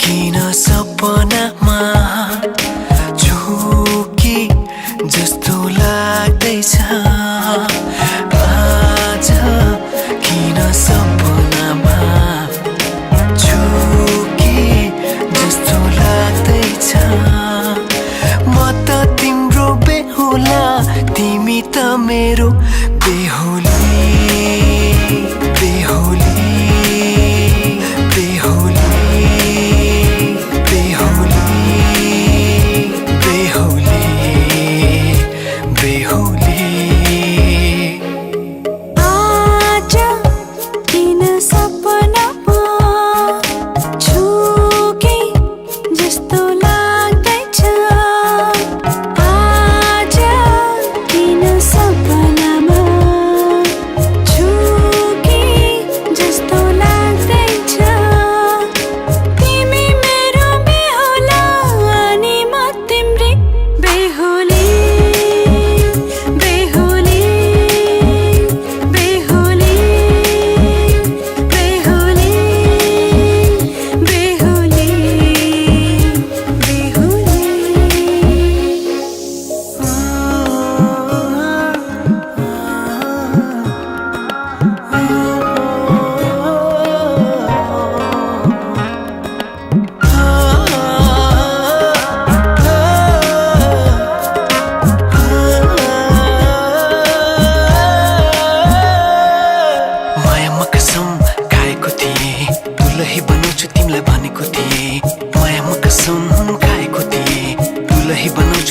किन सपनामा झुकी जस्तो लाग्दैछ आज किन सपनामा झुकी जस्तो लाग्दैछ म त तिम्रो बेहुला तिमी त मेरो बेहुली बेहुली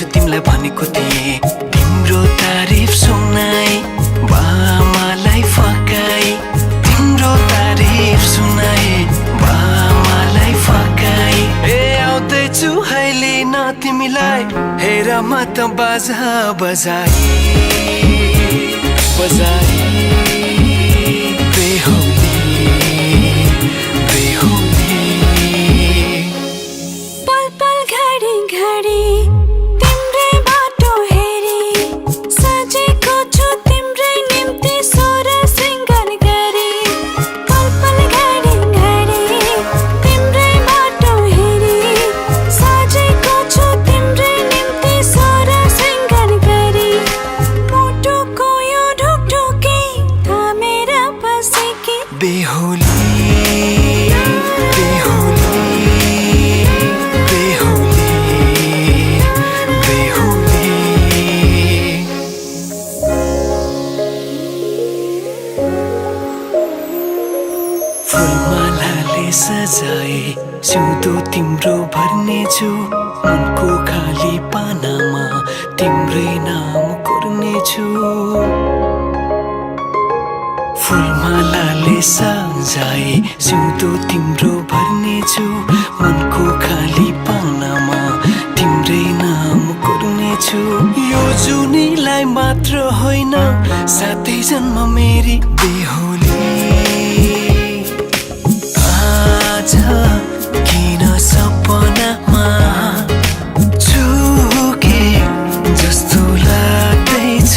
तिमीलाई भनेको थिए तिम्रो तारिफ सुनाई बामालाई फकाई तिम्रो तारिफ सुनाई बामालाई फकाई ए आउँदैछु अहिले न तिमीलाई हेर म त बाजा बजाई बजाई बेहुली बेहुली पल पल घडी घडी बेहुली बेहुली बेहुली बेहुली फुलमालाले सजाए सिउँदो तिम्रो भर्नेछु मनको खाली पानामा तिम्रै नाम कोर्नेछु फुलमालाले सजाए सिउँदो तिम्रो भर्नेछु मनको खाली पानामा तिम्रै नाम कोर्नेछु यो जुनीलाई मात्र होइन साथै जन्म मेरी बेहुली आज किन सपनामा झुके जस्तो लाग्दैछ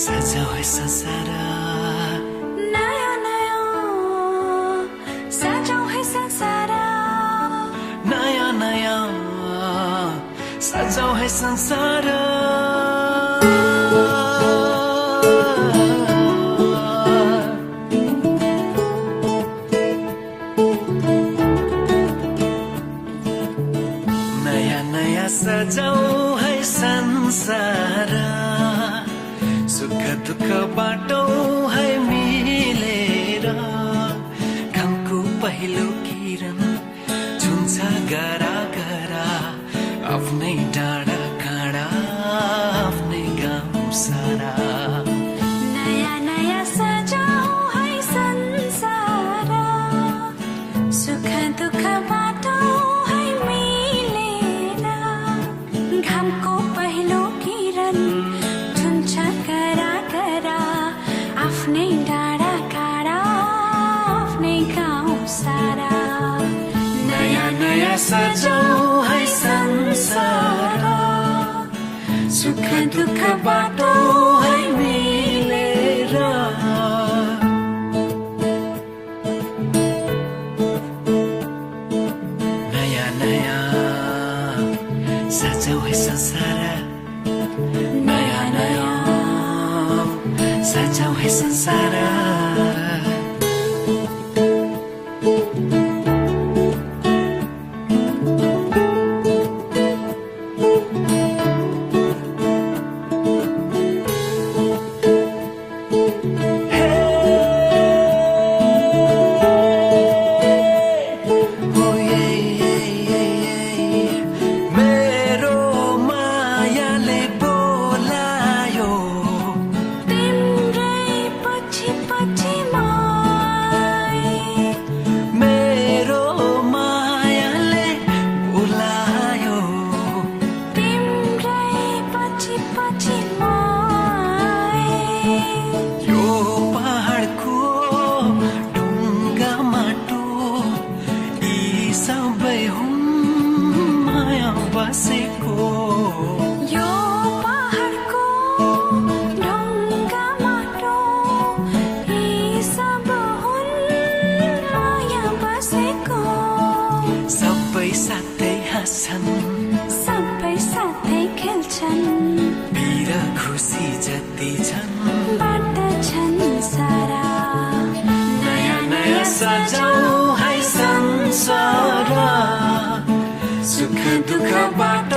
सजाओ है संसार नया नया सजाओ है संसार नया नया सजाऊ है संसार नयाँ नयाँ सजाऊ है संसार सुख दुःख बाटौँ है मिलेर घामको पहिलो किरण छुन्छ गरा गरा आफ्नै डाँडा काँडा आफ्नै गाउँ सारा नयाँ नयाँ सजाऊ है संसार सुख दुःख बाटौँ है मिलेर घामको पहिलो किरण छुन्छ करा करा आफ्नै डाँडा काँडा आफ्नै गाउँ सारा नयाँ नयाँ सजाऊ है संसार सुख दुःख बाटौँ है मिलेर नयाँ नयाँ सजाऊ है संसार नयाँ नयाँ सजाऊ है संसार यो पहाडको ढुङ्गा माटो यी सब हुन् माया बसेको सबै साथै हाँस्छन् सबै साथै खेल्छन् वीर खुसी जति छन् बाँड्दछन् सारा नयाँ नयाँ सजाऊ है संसार सुख दुःख बाट